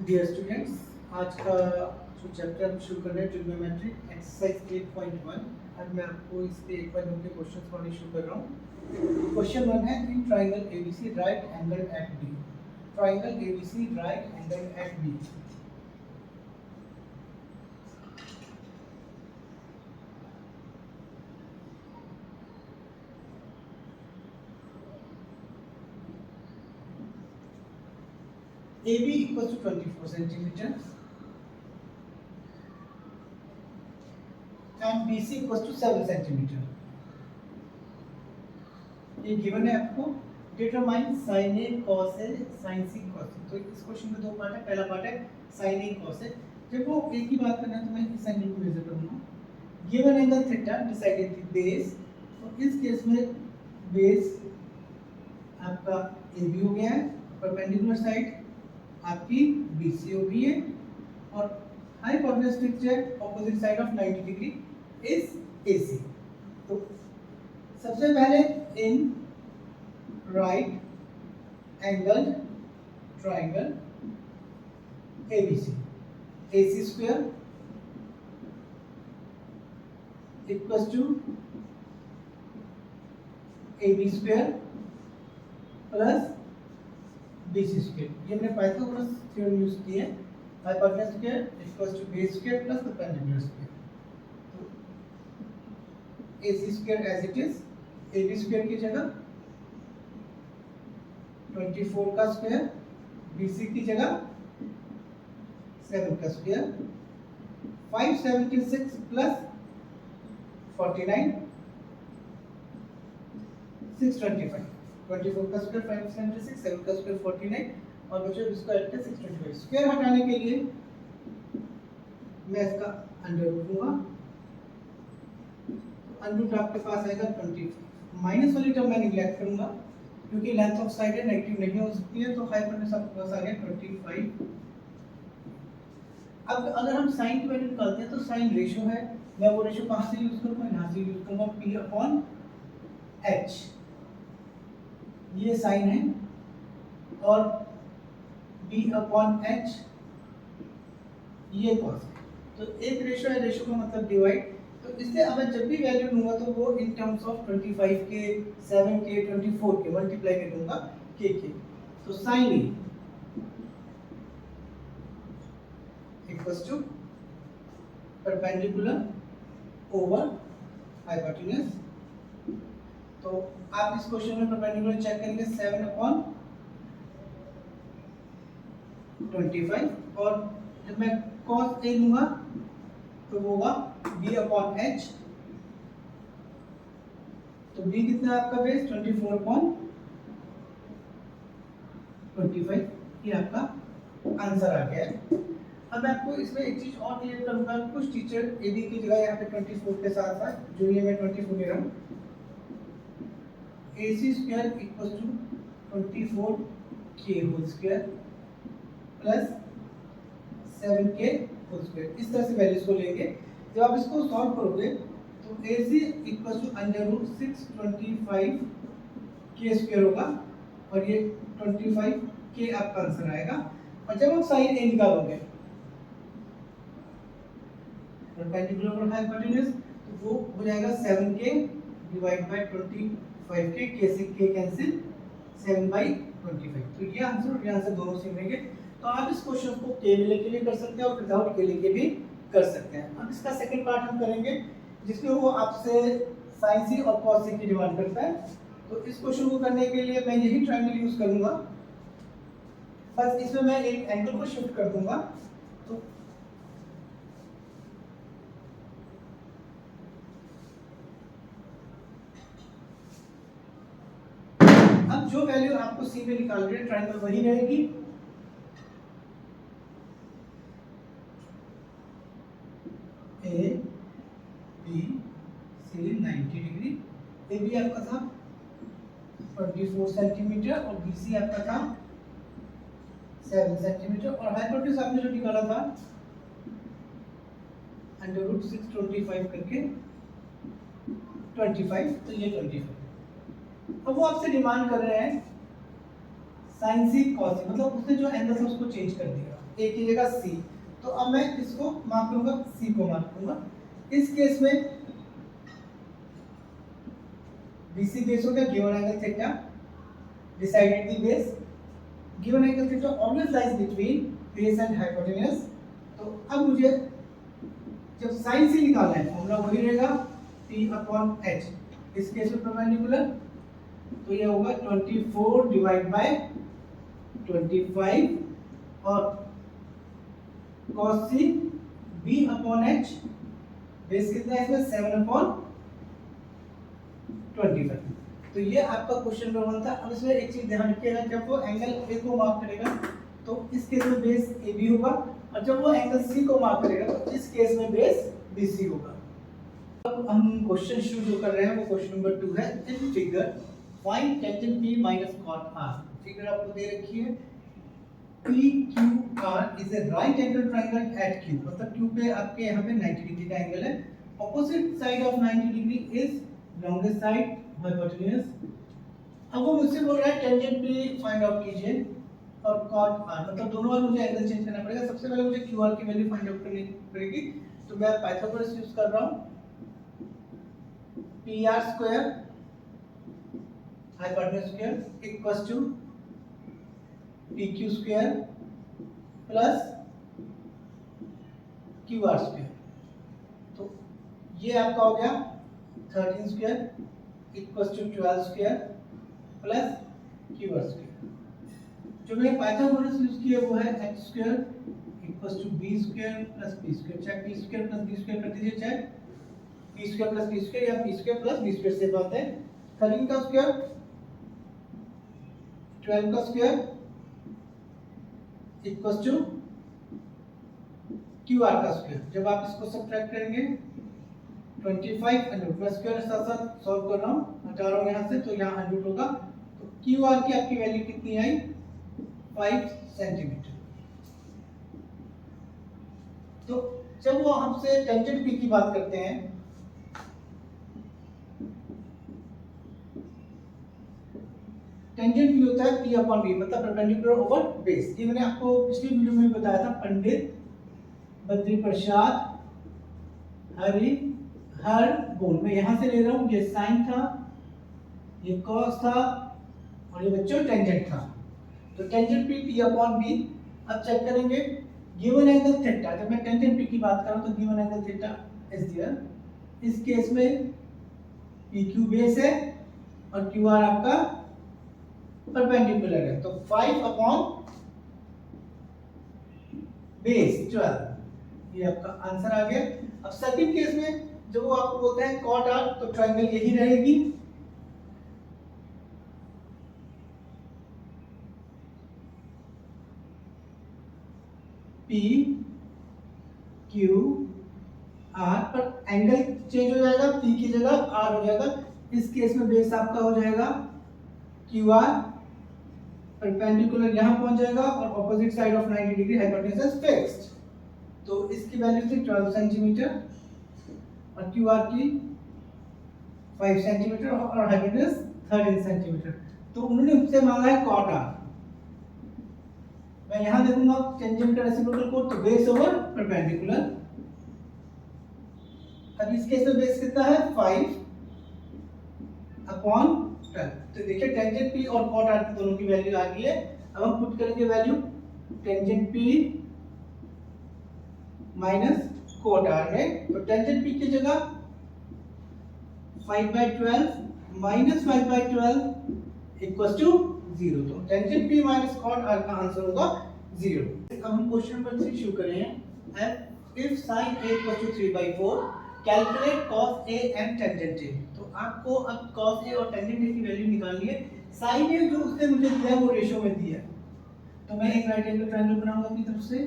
Dear students, आज का जो चैप्टर हम शुरू कर रहे हैं ट्रिग्नोमेट्री एक्सरसाइज 8.1। आज मैं आपको इस पे 8.1 के क्वेश्चन पढ़ने शुरू कर रहा हूँ। क्वेश्चन 1 है in triangle ABC right angle at B. Triangle ABC right angle at B. AB equals to 24 centimeters and BC equals to 7 centimeter. ये गिवन है आपको। Determine sin A cos A sin C cos C। तो इस question में दो part है। पहला part है sin A cos A। जब वो एक ही बात करना है तो मैं इस एंगल को मेजर करूंगा। Given angle theta decided the base. तो इस केस में बेस आपका AB हो गया है, परपेंडिकुलर साइड आपकी BC हो गई है और हाइपोटेन्यूज फिक्स्ड है opposite side of 90 degree is AC। तो सबसे पहले in right angle triangle ABC AC square equals to AB square plus BC square. ये हमने पाइथागोरस थ्योरम यूज की है। Hypotenuse square equals to base square plus perpendicular square. तो AC square as it is, AB square की जगह 24 का square, BC की जगह 7 का स्क्वायर, 576 प्लस 49 625। 24 का स्क्वायर 576, 7 का स्क्वायर 49 और बचे स्क्वायर का 625। स्क्वायर हटाने के लिए मैं इसका अंडर रूट लूंगा। अंडर रूट आपके पास आएगा 20। माइनस वाली टर्म मैं निगलेक्ट करूंगा क्योंकि लेंथ ऑफ साइड है, नेगेटिव नहीं हो सकती है। तो हाइपोटेन्यूज आपके पास आ गया 25। अब अगर हम साइन की वैल्यू निकालते हैं तो साइन रेशियो है। मैं वो रेशियो कहां से यूज करूंगा? यहां से यूज करूंगा P/H। ये साइन है और B/H ये कॉस है। तो एक रेशियो है, रेशियो का मतलब डिवाइड। तो इससे अब मैं जब भी वैल्यू लूंगा तो वो इन टर्म्स ऑफ 25 के, 7 के, 24 के मल्टीप्लाई कर दूंगा के। तो sine A equals to perpendicular over hypotenuse. तो आप इस क्वेश्चन में परपेंडिकुलर चेक करेंगे 7/25 और जब मैं cos A लूंगा तो वो होगा B/H। तो B कितना है आपका बेस? 24/25। ये आपका आंसर आ गया है। अब मैं आपको इसमें एक चीज और क्लियर करूंगा। कुछ टीचर AB की जगह यहाँ पे 24 के साथ साथ जो ये मैं 24 ले रहा हूँ, AC square equals to 24K whole square plus 7K whole square. इस तरह से वैल्यूज को लेंगे। जब आप इसको सॉल्व करोगे तो AC equals to √625K square होगा और ये 25K आपका आंसर आएगा। और जब आप साइन A निकालोगे परपेंडिकुलर और हाइपोटेन्यूज तो वो हो जाएगा 7K divide by 25K। K से K कैंसिल, 7/25। तो ये आंसर और ये आंसर दोनों सेम रहेंगे। तो आप इस क्वेश्चन को K लेके के लिए कर सकते हैं और विदाउट K लेके भी कर सकते हैं। अब इसका सेकंड पार्ट हम करेंगे जिसमें वो आपसे sin C और cos C की डिमांड करता है। तो इस क्वेश्चन को करने के लिए मैं यही ट्रायंगल यूज करूंगा, बस इसमें मैं एक एंगल को शिफ्ट कर दूंगा। तो अब जो वैल्यू आपको C में निकाल रहे हैं ट्रायंगल वही रहेगी। A B C 90 degree. AB आपका था 24 सेंटीमीटर और BC आपका था 7 सेंटीमीटर और हाइपोटेन्यूज आपने जो निकाला था √625 करके 25। तो ये 25। अब वो आपसे डिमांड कर रहे हैं sin C cos C, मतलब उसने जो एंगल था उसको चेंज कर दिया। ए की जगह सी, तो अब मैं इसको मार्क करूंगा, सी को मार्क करूंगा। इस केस में BC बेस हो गया, given angle theta, decided the base, given angle theta always lies between base and hypotenuse. तो अब मुझे जब साइन से निकालना है फॉर्मूला वही रहेगा P/h, इस केस में परपेंडिकुलर, तो ये होगा 24 डिवाइड बाय 25 और cos c B/h, बेस कितना है इसमें 7/25। तो ये आपका क्वेश्चन नंबर 1 था। अब इसमें एक चीज ध्यान रखिएगा, जब वो एंगल ए को मार्क करेगा तो इस केस में बेस AB होगा, और जब वो एंगल C को मार्क करेगा तो इस केस में बेस BC होगा। अब हम क्वेश्चन शुरू जो कर रहे हैं वो क्वेश्चन नंबर 2 है। In figure find tangent P minus cot R। Figure आपको दे रखी है PQR is a right angle triangle at Q, मतलब Q पे आपके यहाँ पे 90 डिग्री का एंगल है, opposite side of 90 degree is longest side hypotenuse. अब वो मुझसे बोल रहा है टेंजेंट P फाइंड आउट कीजिए और cot R, मतलब दोनों बार मुझे एंगल चेंज करना पड़ेगा। सबसे पहले मुझे QR की वैल्यू फाइंड आउट करनी पड़ेगी, तो मैं पाइथागोरस यूज कर रहा हूँ। PR square hypotenuse square equals to PQ square plus QR square. तो ये आपका हो गया 13 square equals to 12 square plus QR square. जो मैंने पाइथागोरस यूज किया वो है h square equals to b square plus p square. चाहे p square plus b square कर दीजिए, चाहे p square plus b square या p square plus b square से बात है। 13 का स्क्वायर 12 का स्क्वायर इक्वल्स टू QR का स्क्वायर। जब आप इसको सब्ट्रैक्ट करेंगे 25 अंडर मैं स्क्वायर साथ साथ सॉल्व कर रहा हूँ, हटा रहा हूँ यहाँ से, तो यहाँ अंडर होगा। तो QR की आपकी वैल्यू कितनी आई 5 सेंटीमीटर। तो जब वो हमसे टेंजेंट P की बात करते हैं, टेंजेंट P होता है P/B, मतलब परपेंडिकुलर ओवर बेस। ये मैंने आपको पिछली वीडियो में बताया था, पंडित बद्री प्रसाद हर बोल। मैं यहाँ से ले रहा हूँ, ये साइन था, ये कॉस था और ये बच्चों टेंजेंट था। तो टेंजेंट P/B। अब चेक करेंगे गिवन एंगल थीटा। जब मैं टेंजेंट P की बात कर रहा हूँ तो given angle theta is there. इस केस में PQ बेस है और QR आपका परपेंडिकुलर है, तो 5 अपॉन बेस 12, ये आपका आंसर आ गया। अब सेकंड केस में जब वो आपको बोलते हैं cot R, तो ट्रायंगल यही रहेगी, PQR, पर एंगल चेंज हो जाएगा, P की जगह R हो जाएगा। इस केस में बेस आपका हो जाएगा QR, परपेंडिकुलर यहां पहुंच जाएगा और opposite side of 90 degree hypotenuse fixed. तो इसकी वैल्यू थी 12 सेंटीमीटर और QR की 5 सेंटीमीटर और हाइपोटेन्यूज 13 सेंटीमीटर। तो उन्होंने मुझसे मांगा है cot R। मैं यहां देखूंगा टेंजेंट रेसिप्रोकल कोड, तो बेस ओवर परपेंडिकुलर। अब इस केस में बेस कितना है 5 अपॉन 12। तो देखिए टेंजेंट P और cot R की दोनों की वैल्यू आ गई है। अब हम पुट करेंगे value tangent P minus cot R है, तो टेंजेंट P की जगह 5/12 माइनस 5/12 इक्वल्स टू 0। तो tangent P minus cot R का आंसर होगा 0। अब हम क्वेश्चन नंबर 3 शुरू करें। If sin A equals to 3/4 calculate cos A and tangent A। तो आपको अब cos A और टेंजेंट A की वैल्यू निकालनी है। sin A जो उसने मुझे दिया है वो रेशियो में दिया है, तो मैं एक राइट एंगल ट्रायंगल बनाऊंगा अपनी तरफ से।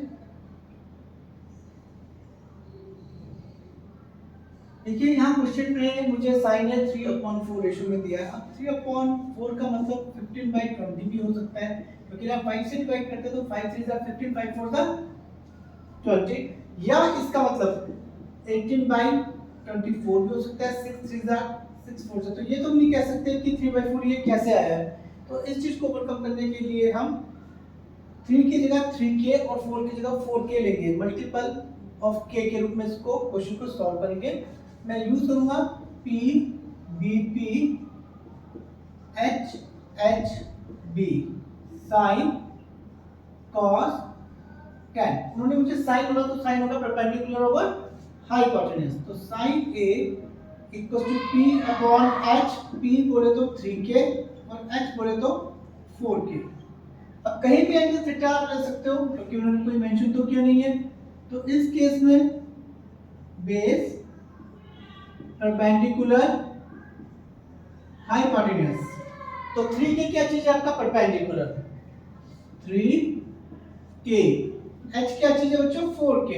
देखिए यहाँ क्वेश्चन में मुझे sin A 3/4 रेशियो में दिया है। अब 3/4 का मतलब 15/20 भी हो सकता है, क्योंकि आप 5 से डिवाइड करते हैं तो 5 3 15 5 4 20, या इसका मतलब 18/24 भी हो सकता है, 6 3 6 4 से। तो ये तो नहीं कह सकते कि 3/4 ये कैसे आया है। तो इस चीज को ओवरकम करने के लिए हम 3 की जगह 3k और 4 की जगह 4k लेंगे, मल्टीपल ऑफ k के रूप में इसको क्वेश्चन को सॉल्व करेंगे। मैं यूज करूंगा p b p h h b sin cos tan। उन्होंने मुझे साइन बोला तो साइन होगा परपेंडिकुलर ओवर हाइपोटेन्यूज, तो sin a equal to p upon h, p बोले तो 3k और h बोले तो 4k। अब कहीं भी एंगल थीटा आप ले सकते हो क्योंकि उन्होंने कोई मेंशन तो किया नहीं है, तो इस केस में बेस परपेंडिकुलर हाइपोटेन्यूज, तो 3k क्या चीज है आपका परपेंडिकुलर 3k, h क्या चीज है बच्चों 4k।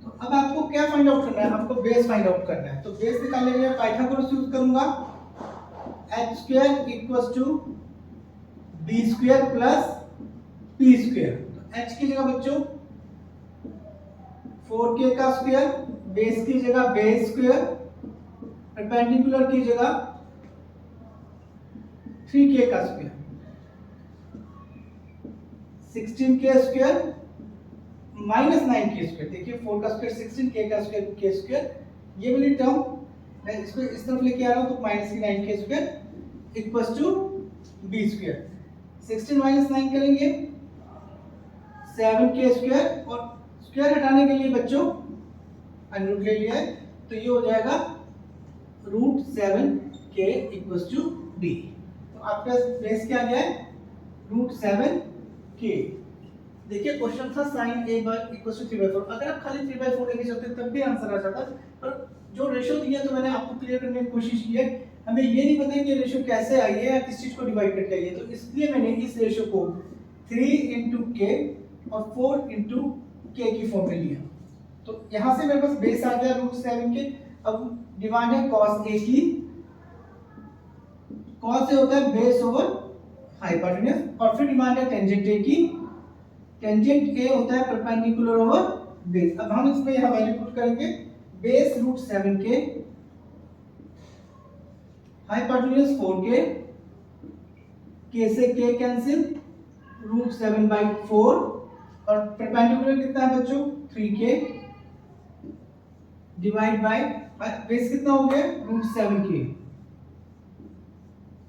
तो अब आपको क्या फाइंड आउट करना है, आपको बेस फाइंड आउट करना है। तो बेस निकालने के लिए पाइथागोरस यूज करूंगा, h square equals to b square plus p square. तो h की जगह बच्चों 4k का स्क्वायर, बेस की जगह बेस स्क्वायर, परपेंडिकुलर की जगह 3k का square, 16k square minus 9k square. देखिए 4 का स्क्वायर 16, k का स्क्वायर k स्क्वायर, ये वाली टर्म मैं इसको इस तरफ लेके आ रहा हूं तो माइनस की 9k square equals to b square. 16 minus 9 करेंगे 7k स्क्वायर, और स्क्वायर हटाने के लिए बच्चों अंडर रूट ले लिया है, तो ये हो जाएगा root 7k equals to b। तो आपका बेस क्या गया है रूट 7k। देखिए क्वेश्चन था sin a इक्वल्स टू 3/4, अगर आप खाली 3/4 लेके चलते तब भी आंसर आ जाता, पर जो रेशियो दिया तो मैंने आपको क्लियर करने की कोशिश की है। हमें ये नहीं पता कि रेशियो कैसे आई है या किस चीज को डिवाइड करके आई है, तो इसलिए मैंने इस रेशियो को 3 k और 4 k की फॉर्म में लिया। तो यहां से मेरे पास बेस आ गया रूट 7k। अब डिमांड है cos a की, cos a होता है बेस ओवर हाइपोटेन्यूज, और फिर डिमांड है टेंजेंट a की, टेंजेंट a होता है परपेंडिकुलर ओवर बेस। अब हम इसमें यहां वैल्यू पुट करेंगे, base root 7k, hypotenuse 4k, k से k कैंसिल, रूट 7/4, और परपेंडिकुलर कितना है बच्चों 3k, डिवाइड बाय बेस कितना हो गया रूट 7k,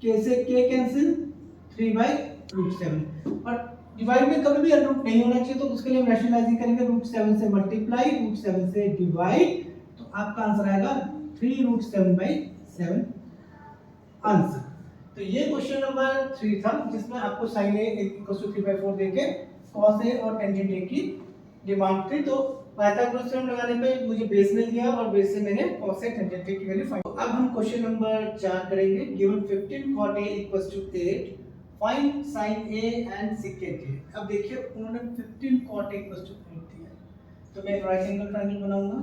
k से k कैंसिल 3/√7, और डिवाइड में कभी भी रूट नहीं होना चाहिए, तो उसके लिए हम रैशनलाइजिंग करेंगे रूट 7 से मल्टीप्लाई, रूट 7 से डिवाइड, तो आपका आंसर आएगा 3√7/7 आंसर। तो ये क्वेश्चन नंबर 3 था जिसमें आपको sin a इक्वल्स टू 3/4 देके cos a और टेंजेंट a की डिमांड थी। तो पाइथागोरस थ्योरम लगाने पे मुझे बेस मिल गया और बेस से मैंने cos a टेंजेंट a की वैल्यू फाइंड। अब हम क्वेश्चन नंबर 4 करेंगे। Given 15 cot a equals to 8, find sin a and secant a। अब देखिए उन्होंने 15 cot a इक्वल्स टू 8 दिया है, तो मैं राइट एंगल ट्रायंगल बनाऊंगा।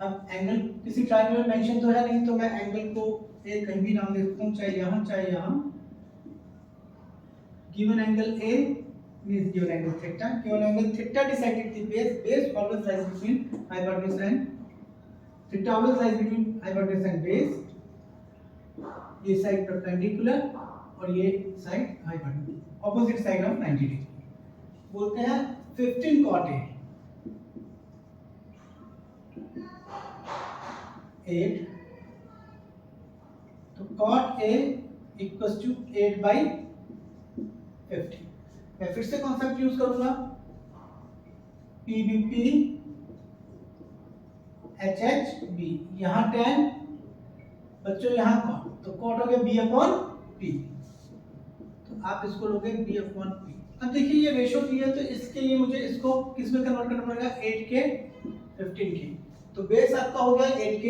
अब एंगल किसी ट्रायंगल में मेंशन तो है नहीं, तो मैं एंगल को एक कहीं भी नाम दे सकता हूं, चाहे यहां। Given angle a means given angle theta, given angle theta decided the base always lies between hypotenuse and theta always lies between hypotenuse and base। ये साइड परपेंडिकुलर और ये side hypotenuse, opposite side of 90 degree. बोलते हैं 15 cot a 8, तो cot a equals to 8/50। मैं फिर से concept use करूंगा, PBP HHB, यहां tan बच्चों यहां cot, तो cot हो गया B/P, तो आप इसको लोगे B/P। अब देखिए ये रेशियो दिया है, तो इसके लिए मुझे इसको किस में कन्वर्ट करना पड़ेगा 8k 15k। तो बेस आपका हो गया 8k,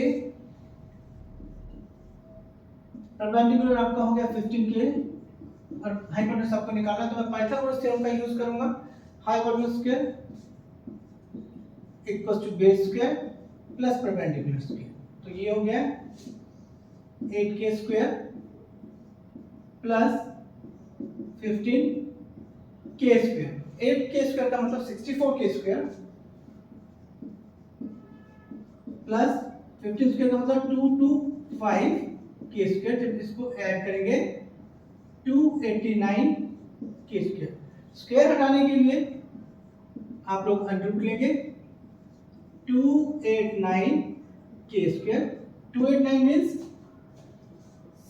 परपेंडिकुलर आपका हो गया 15k, और हाइपोटेन्यूज आपको निकालना है, तो मैं पाइथागोरस थ्योरम का यूज करूंगा। Hypotenuse square equals to base square plus perpendicular square, तो ये हो गया 8k square plus 15k square. 8k square का मतलब 64k स्क्वायर प्लस 15 स्क्वायर का मतलब 225 के स्क्वायर, जब इसको ऐड करेंगे 289 के स्क्वायर। स्क्वायर हटाने के लिए आप लोग अंडर रूट लेंगे 289 के स्क्वायर। 289 मीन्स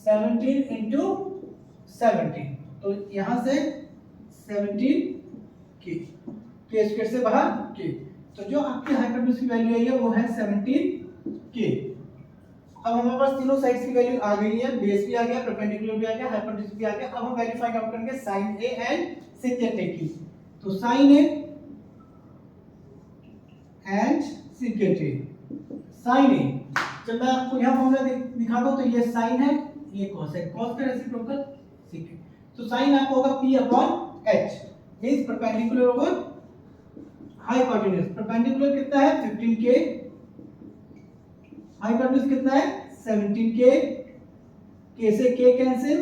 17 इंटू 17, तो यहां से 17 के स्क्वायर से बाहर के, तो जो आपकी हाइपोटेन्यूज की वैल्यू आई है वो है 17 के। अब हमारे पास तीनों साइड्स की वैल्यू आ गई है, बेस भी आ गया, परपेंडिकुलर भी आ गया, हाइपोटेन्यूज भी आ गया। अब हम वैल्यू फाइंड आउट करेंगे sin A and secant A की। तो sin A and secant A। sin A जब मैं आपको यहां फॉर्मूला दिखाता हूं तो ये sin है, ये cos है, cos का रेसिप्रोकल secant, तो sin आपको होगा P upon H means perpendicular over hypotenuse. Perpendicular कितना है 15k, हाइपोटेन्यूज कितना है 17k, k से k कैंसिल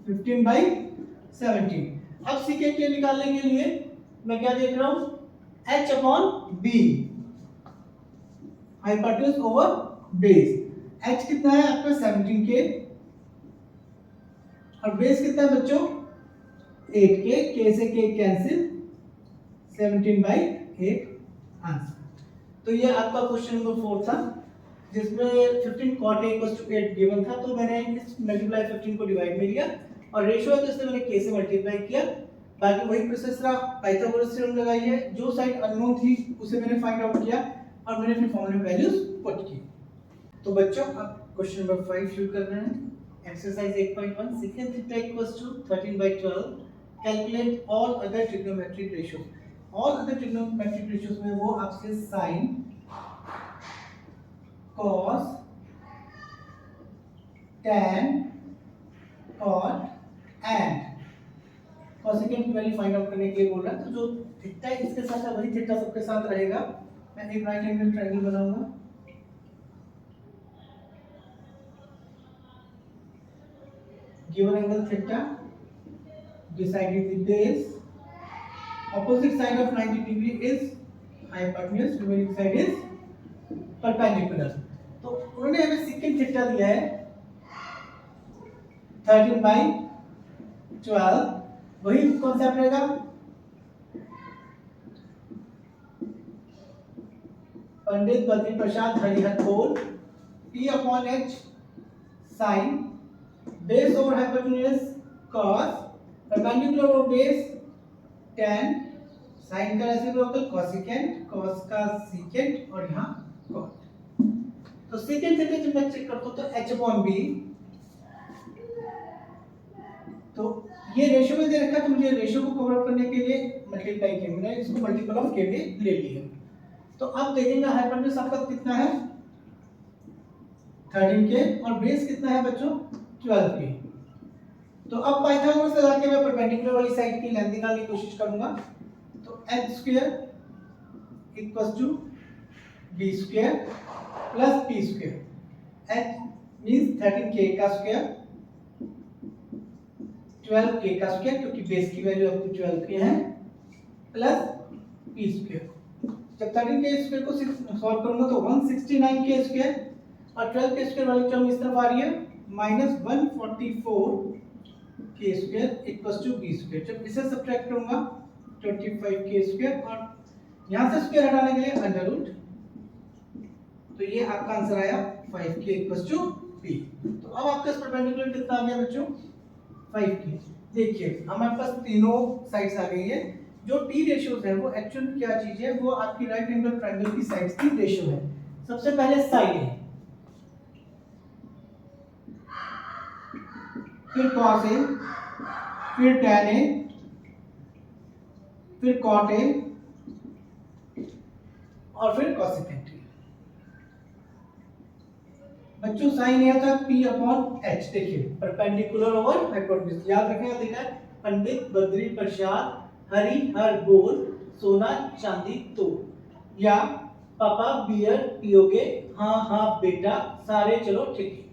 15/17। अब secant k निकालने के लिए मैं क्या देख रहा हूं h upon b, hypotenuse over base. h कितना है आपका 17k और बेस कितना है बच्चों 8k, k से k कैंसिल 17/8 आंसर। तो ये आपका क्वेश्चन नंबर 4 था जिसमें 15 cot A = 8 गिवन था, तो मैंने इस मल्टीप्लाई 15 को डिवाइड में लिया और रेशियो है तो इससे मैंने k से मल्टीप्लाई किया। बाकी वही प्रोसेस रहा, पाइथागोरस थ्योरम लगाई है, जो साइड अननोन थी उसे मैंने फाइंड आउट किया और मैंने फिर फॉर्मूले में वैल्यूज पुट की। तो बच्चों अब क्वेश्चन नंबर 5 शुरू कर रहे हैं। Exercise 8.1 secant theta = 13/12, calculate all other trigonometric ratios. All other trigonometric ratios में वो आपसे sin, cos, tan, cot and cosecant की वैल्यू फाइंड आउट करने के लिए बोल रहा है। तो जो थीटा इसके साथ है वही थीटा सबके साथ रहेगा। मैं एक राइट एंगल ट्रायंगल बनाऊंगा, given angle theta, decided the base, opposite side of 90 degree is hypotenuse, remaining side is perpendicular। तो उन्होंने हमें secant theta दिया है 13/12, वही कॉन्सेप्ट रहेगा। पंडित बद्री प्रसाद हरिहर बोल P upon H sin, base over hypotenuse cos, perpendicular over base tan, sin का reciprocal cosecant, cos का secant और यहाँ cot। तो secant थीटा जब मैं चेक करता हूँ तो h अपॉन b, तो ये रेशियो में दे रखा है तो मुझे रेशियो को कवर अप करने के लिए मल्टीप्लाई किया, मैंने इसको मल्टीपल ऑफ के भी ले लिया। तो अब देखेंगे हाइपोटेन्यूज आपका कितना है 13k और बेस कितना है बच्चों 12k। तो अब पाइथागोरस लगा के मैं परपेंडिकुलर वाली साइड की लेंथ निकालने की कोशिश करूंगा। तो h² = b² plus p²। h means 13k का स्क्वायर 12k का स्क्वायर, क्योंकि बेस की वैल्यू आपकी 12k है, प्लस p²। जब 13k स्क्वायर को सॉल्व करूंगा तो 169k स्क्वायर और 12k स्क्वायर वाली टर्म इस तरफ आ रही है -144k स्क्वायर = b²। जब इसे सब्ट्रैक्ट करूंगा 25k स्क्वायर और यहां से स्क्वायर हटाने के लिए अंडर रूट, तो ये आपका आंसर आया 5k = p। तो अब आपका परपेंडिकुलर कितना आ गया बच्चों 5k। देखिए हमारे पास तीनों साइड्स आ गई है। जो टी रेशियोज है वो एक्चुअल क्या चीज है, वो आपकी राइट एंगल ट्रायंगल की साइड्स की रेशियो है। सबसे पहले sin A, फिर cos A, फिर tan A, फिर cot A और फिर cosecant A। बच्चों sin A था P अपॉन H। देखिए परपेंडिकुलर ओवर हाइपोटेन्यूज, याद रखें, देखा है पंडित बद्री प्रसाद हरि हर बोल सोना चांदी तो, या पापा बियर पियोगे हाँ हाँ बेटा सारे चलो ठीक है।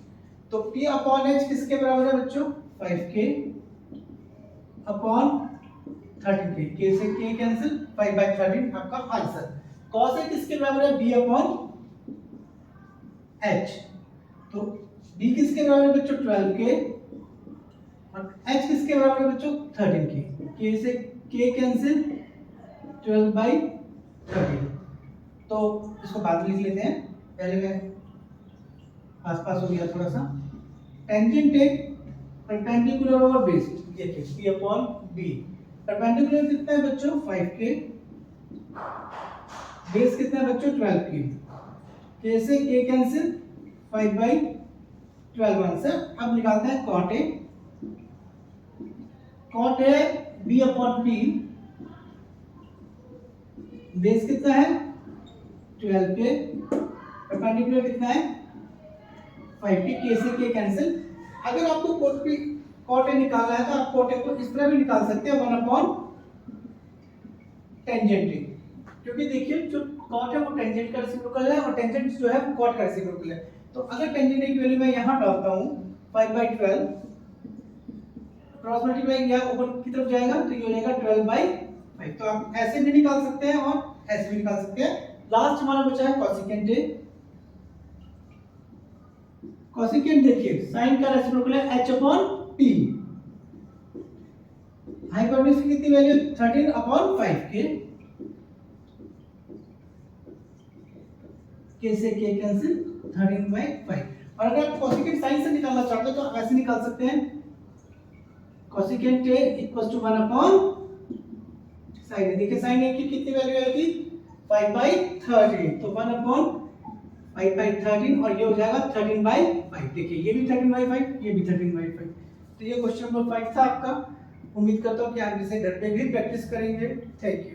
तो P अपॉन H किसके बराबर है बच्चों 5k अपॉन 13k, k से k कैंसिल 5/13 आपका आंसर। cos A किसके बराबर है b अपॉन H, तो d किसके बराबर है बच्चों 12 के, और h किसके बराबर है बच्चों 13 के। k से k कैंसिल, 12/13। तो इसको बाद में लिख लेते हैं, पहले मैं आसपास हो गया थोड़ा सा। टेंजेंट है परपेंडिकुलर ओवर बेस, ये p अपॉन b। परपेंडिकुलर कितना है बच्चों 5k, बेस कितना है बच्चों 12k, k से k कैंसिल, 5/12 आंसर। अब निकालते हैं cot a। cot a b upon p, base कितना है 12k, परपेंडिकुलर कितना है 5k, k से k कैंसिल। अगर आपको cot a निकालना है तो आप cot a को इस तरह भी निकाल सकते हैं 1 अपॉन टेंजेंट a, क्योंकि देखिए जो cot है वो टेंजेंट का रेसिप्रोकल है और टेंजेंट जो है वो cot का रेसिप्रोकल है। तो अगर टेंजेंट की वैल्यू मैं यहां डालता हूं 5/12, क्रॉस मल्टीप्लाई या ऊपर की तरफ जाएगा तो ये हो जाएगा 12/5। तो आप ऐसे भी निकाल सकते हैं और ऐसे भी निकाल सकते हैं। लास्ट हमारा बचा है कोसेकेंट a। कोसेकेंट देखिए साइन का रेसिप्रोकल है h अपॉन p, हाइपोटेन्यूज की कितनी वैल्यू 13 अपॉन 5k, k से k कैंसिल 13/5। और अगर आप कोसेकेंट साइन से निकालना चाहते हो तो आप ऐसे निकाल सकते हैं, cosecant a equals to 1 upon sine a। देखिए साइन a की कितनी वैल्यू आएगी 5/13, तो 1 अपॉन 5/13 और ये हो जाएगा 13/5। देखिए ये भी 13/5, ये भी 13/5। तो ये क्वेश्चन नंबर 5 था आपका। उम्मीद करता हूँ कि आप इसे घर पे भी प्रैक्टिस करेंगे। Thank you.